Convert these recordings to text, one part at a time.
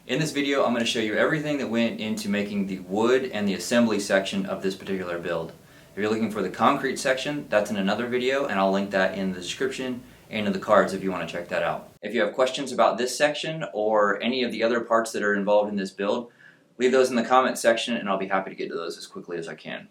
In this video, I'm going to show you everything that went into making the wood and the assembly section of this particular build. If you're looking for the concrete section, that's in another video, and I'll link that in the description and in the cards if you want to check that out. If you have questions about this section or any of the other parts that are involved in this build, leave those in the comment section and I'll be happy to get to those as quickly as I can.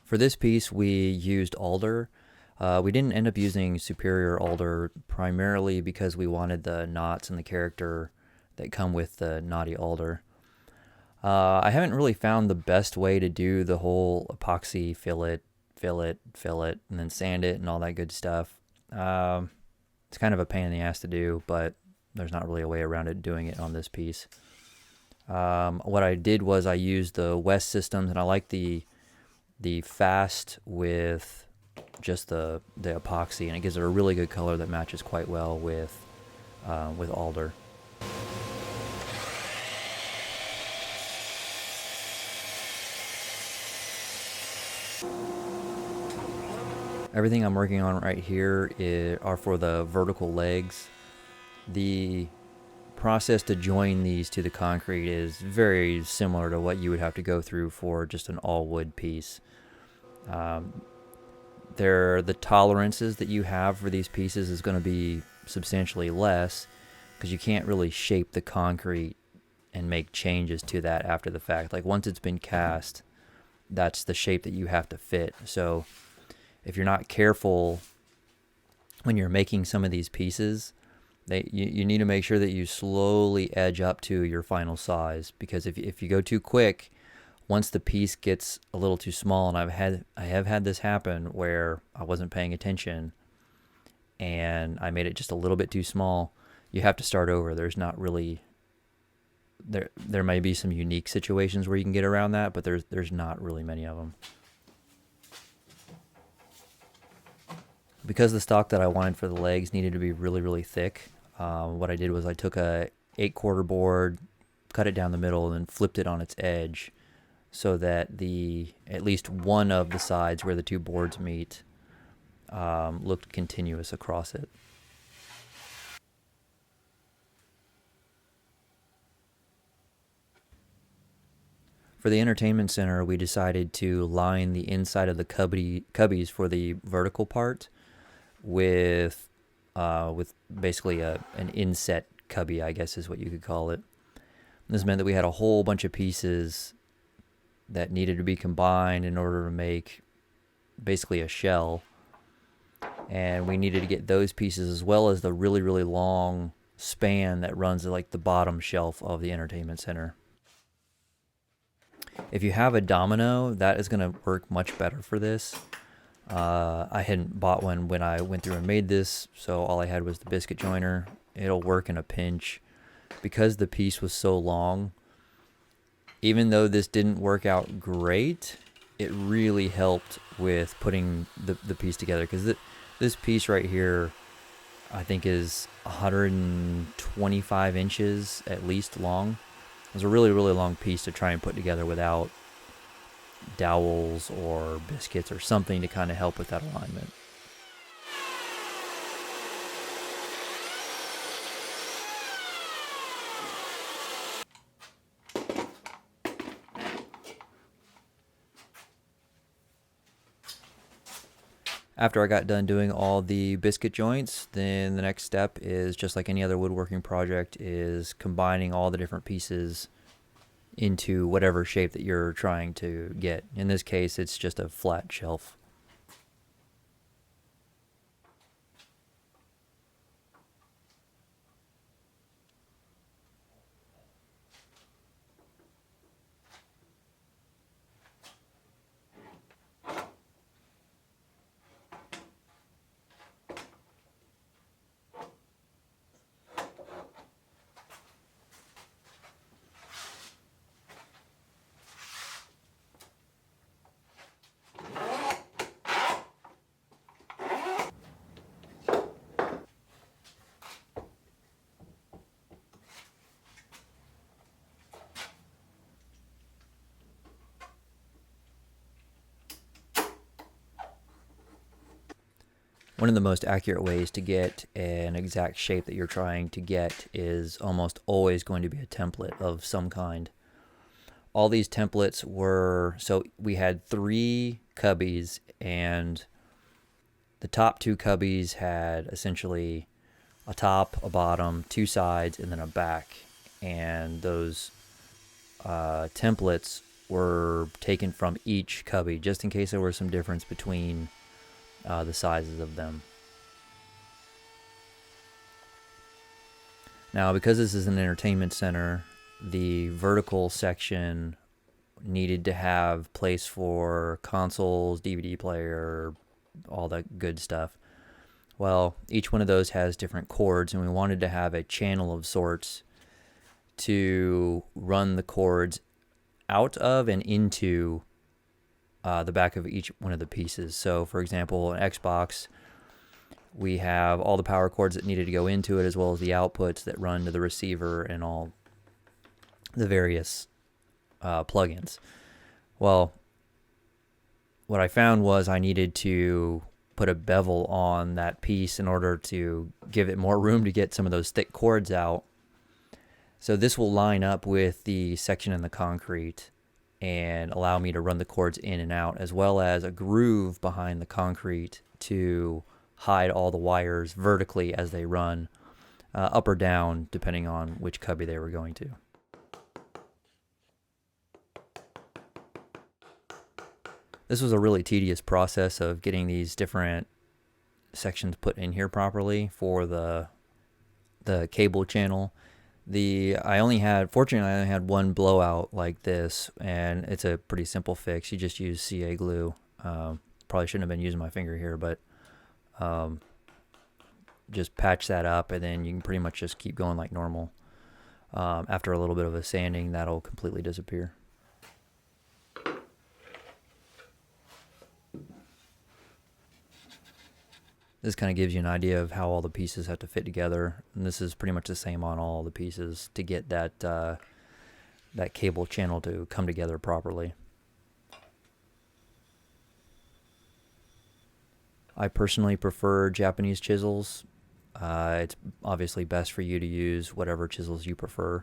For this piece, we used Alder. We didn't end up using Superior Alder primarily because we wanted the knots and the character that come with the knotty Alder. I haven't really found the best way to do the whole epoxy fill it, and then sand it and all that good stuff. It's kind of a pain in the ass to do, but there's not really a way around it doing it on this piece. What I did was I used the West systems, and I like the fast with just the epoxy, and it gives it a really good color that matches quite well with Alder. Everything I'm working on right here are for the vertical legs. The process to join these to the concrete is very similar to what you would have to go through for just an all wood piece. The tolerances that you have for these pieces is going to be substantially less because you can't really shape the concrete and make changes to that after the fact. Like once it's been cast, that's the shape that you have to fit. So if you're not careful when you're making some of these pieces, you need to make sure that you slowly edge up to your final size, because if you go too quick, once the piece gets a little too small, and I have had this happen where I wasn't paying attention and I made it just a little bit too small, you have to start over. There's not really there may be some unique situations where you can get around that, but there's not really many of them. Because the stock that I wanted for the legs needed to be really, really thick, what I did was I took a 8/4 board, cut it down the middle, and then flipped it on its edge so that at least one of the sides where the two boards meet looked continuous across it. For the entertainment center, we decided to line the inside of the cubbies for the vertical part with basically an inset cubby, I guess is what you could call it. This meant that we had a whole bunch of pieces that needed to be combined in order to make basically a shell, and we needed to get those pieces as well as the really, really long span that runs like the bottom shelf of the entertainment center. If you have a domino, that is going to work much better for this. I hadn't bought one when I went through and made this, so all I had was the biscuit joiner. It'll work in a pinch. Because the piece was so long, even though this didn't work out great, it really helped with putting the piece together, because this piece right here I think is 125 inches at least long. It was a really, really long piece to try and put together without dowels or biscuits or something to kind of help with that alignment. After I got done doing all the biscuit joints, then the next step is, just like any other woodworking project, is combining all the different pieces into whatever shape that you're trying to get. In this case, it's just a flat shelf. One of the most accurate ways to get an exact shape that you're trying to get is almost always going to be a template of some kind. All these templates were, so we had 3 cubbies, and the top 2 cubbies had essentially a top, a bottom, 2 sides, and then a back. And those templates were taken from each cubby, just in case there was some difference between the sizes of them. Now, because this is an entertainment center, the vertical section needed to have place for consoles, DVD player, all that good stuff. Well, each one of those has different cords, and we wanted to have a channel of sorts to run the cords out of and into the back of each one of the pieces. So, for example, an Xbox, we have all the power cords that needed to go into it, as well as the outputs that run to the receiver and all the various plugins. Well, what I found was I needed to put a bevel on that piece in order to give it more room to get some of those thick cords out. So this will line up with the section in the concrete and allow me to run the cords in and out, as well as a groove behind the concrete to hide all the wires vertically as they run, up or down, depending on which cubby they were going to. This was a really tedious process of getting these different sections put in here properly for the cable channel. Fortunately, I only had one blowout like this, and it's a pretty simple fix. You just use CA glue. Probably shouldn't have been using my finger here, but just patch that up, and then you can pretty much just keep going like normal. After a little bit of a sanding, that'll completely disappear. This kind of gives you an idea of how all the pieces have to fit together, and this is pretty much the same on all the pieces to get that that cable channel to come together properly. I personally prefer Japanese chisels. It's obviously best for you to use whatever chisels you prefer.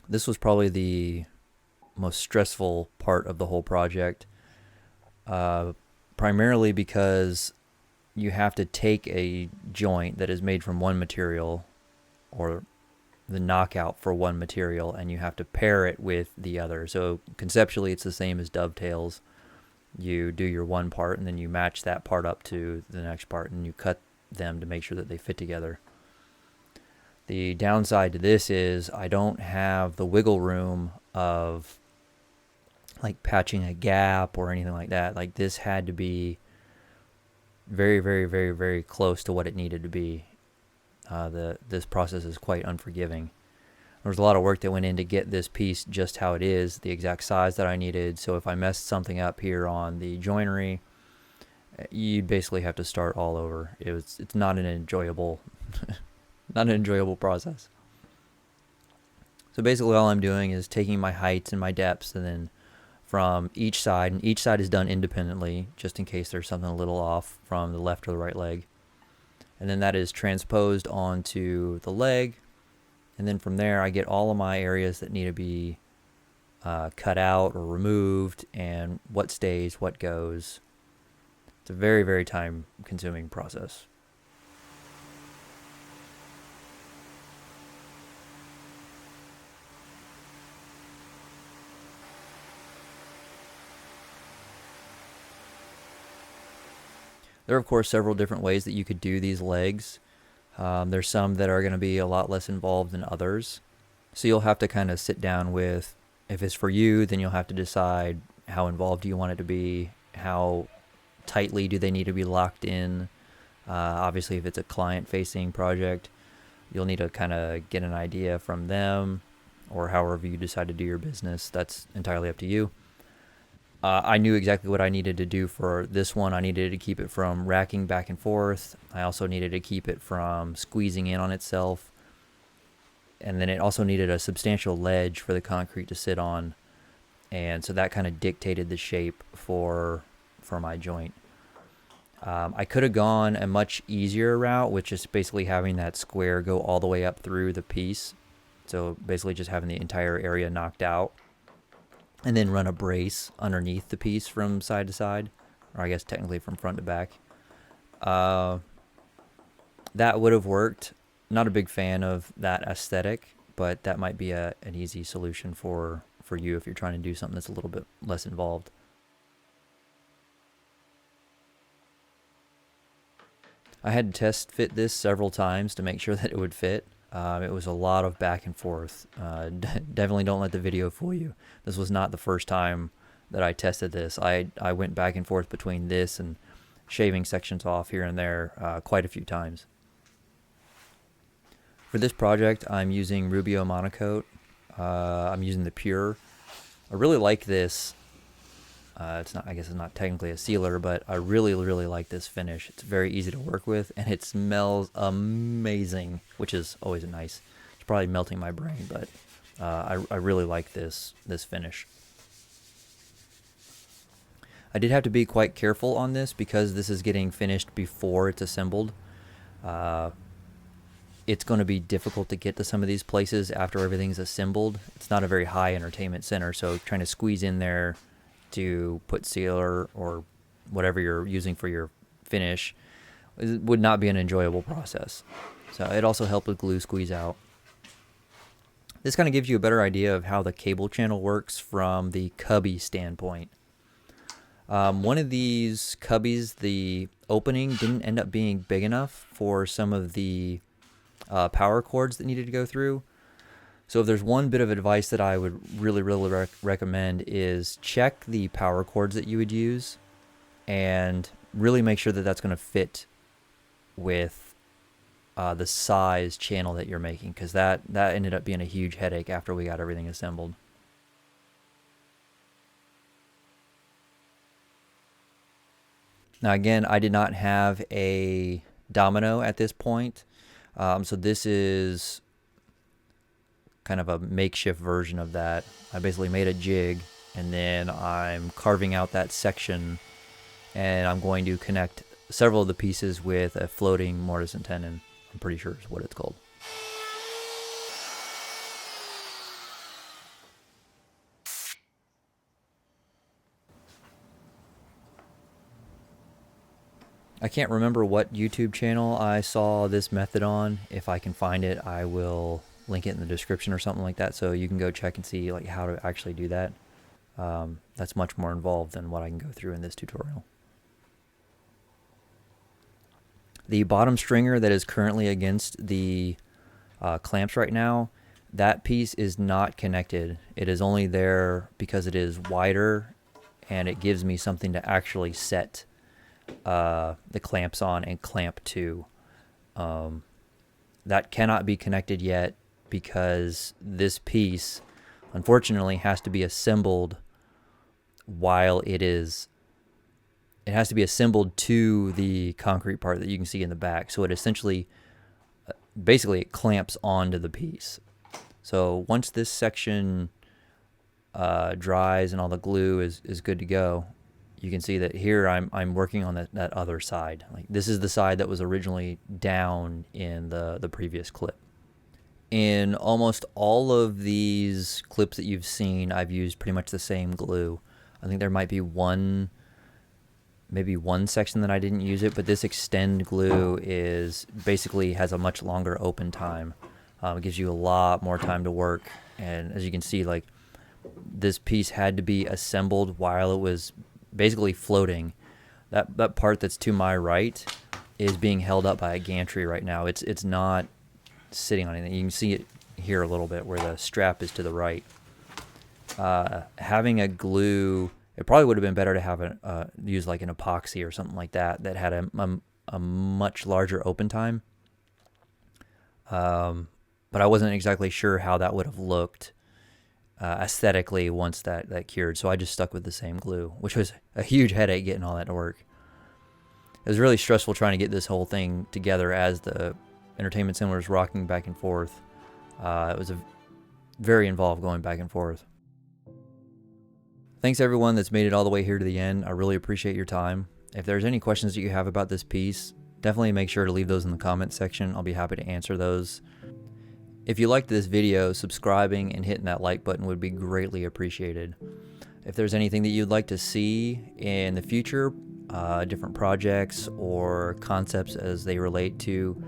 This was probably the most stressful part of the whole project, primarily because you have to take a joint that is made from one material, or the knockout for one material, and you have to pair it with the other. So conceptually it's the same as dovetails. You do your one part and then you match that part up to the next part, and you cut them to make sure that they fit together. The downside to this is I don't have the wiggle room of like patching a gap or anything like that. Like, this had to be very, very, very, very close to what it needed to be. This process is quite unforgiving. There was a lot of work that went in to get this piece just how it is, the exact size that I needed. So if I messed something up here on the joinery, you'd basically have to start all over. It's not an enjoyable not an enjoyable process. So basically all I'm doing is taking my heights and my depths, and then from each side, and each side is done independently, just in case there's something a little off from the left or the right leg. And then that is transposed onto the leg. And then from there, I get all of my areas that need to be cut out or removed, and what stays, what goes. It's a very, very time-consuming process. There are, of course, several different ways that you could do these legs. There's some that are going to be a lot less involved than others. So you'll have to kind of sit down with, if it's for you, then you'll have to decide how involved do you want it to be, how tightly do they need to be locked in. Obviously, if it's a client-facing project, you'll need to kind of get an idea from them, or however you decide to do your business. That's entirely up to you. I knew exactly what I needed to do for this one. I needed to keep it from racking back and forth. I also needed to keep it from squeezing in on itself. And then it also needed a substantial ledge for the concrete to sit on. and so that kind of dictated the shape for my joint. I could have gone a much easier route, which is basically having that square go all the way up through the piece. So basically just having the entire area knocked out, and then run a brace underneath the piece from side to side, or I guess technically from front to back. That would have worked. Not a big fan of that aesthetic, but that might be an easy solution for you if you're trying to do something that's a little bit less involved. I had to test fit this several times to make sure that it would fit. It was a lot of back and forth. Definitely don't let the video fool you. This was not the first time that I tested this. I went back and forth between this and shaving sections off here and there quite a few times. For this project, I'm using Rubio Monocoat. I'm using the Pure. I really like this. It's not. I guess it's not technically a sealer, but I really, really like this finish. It's very easy to work with, and it smells amazing, which is always nice. It's probably melting my brain, but I really like this finish. I did have to be quite careful on this because this is getting finished before it's assembled. It's going to be difficult to get to some of these places after everything's assembled. It's not a very high entertainment center, so trying to squeeze in there to put sealer or whatever you're using for your finish would not be an enjoyable process. So it also helped with glue squeeze out. This kind of gives you a better idea of how the cable channel works from the Cubby standpoint. One of these Cubbies, the opening didn't end up being big enough for some of the power cords that needed to go through. So if there's one bit of advice that I would really, really recommend is check the power cords that you would use and really make sure that that's going to fit with the size channel that you're making, because that ended up being a huge headache after we got everything assembled. Now again, I did not have a domino at this point, so this is kind of a makeshift version of that. I basically made a jig, and then I'm carving out that section, and I'm going to connect several of the pieces with a floating mortise and tenon. I'm pretty sure is what it's called. I can't remember what YouTube channel I saw this method on. If I can find it, I will link it in the description or something like that, so you can go check and see like how to actually do that. That's much more involved than what I can go through in this tutorial. The bottom stringer that is currently against the clamps right now, that piece is not connected. It is only there because it is wider, and it gives me something to actually set the clamps on and clamp to. That cannot be connected yet because this piece unfortunately has to be assembled while it has to be assembled to the concrete part that you can see in the back. So it essentially basically it clamps onto the piece. So once this section dries and all the glue is good to go, you can see that here I'm working on that other side. Like this is the side that was originally down in the previous clip. In almost all of these clips that you've seen, I've used pretty much the same glue. I think there might be maybe one section that I didn't use it, but this extend glue is basically has a much longer open time. It gives you a lot more time to work, and as you can see, like this piece had to be assembled while it was basically floating. That part that's to my right is being held up by a gantry right now. It's not sitting on anything. You can see it here a little bit where the strap is to the right. Having a glue, it probably would have been better to have use like an epoxy or something like that had a much larger open time. But I wasn't exactly sure how that would have looked aesthetically once that cured, so I just stuck with the same glue, which was a huge headache getting all that to work. It was really stressful trying to get this whole thing together as the entertainment center was rocking back and forth. It was very involved going back and forth. Thanks everyone that's made it all the way here to the end. I really appreciate your time. If there's any questions that you have about this piece, definitely make sure to leave those in the comment section. I'll be happy to answer those. If you liked this video, subscribing and hitting that like button would be greatly appreciated. If there's anything that you'd like to see in the future, different projects or concepts as they relate to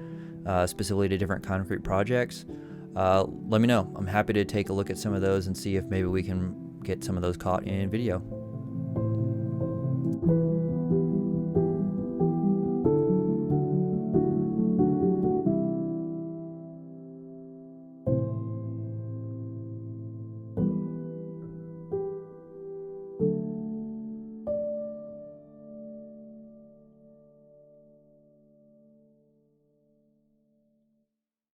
specifically to different concrete projects, let me know. I'm happy to take a look at some of those and see if maybe we can get some of those caught in video.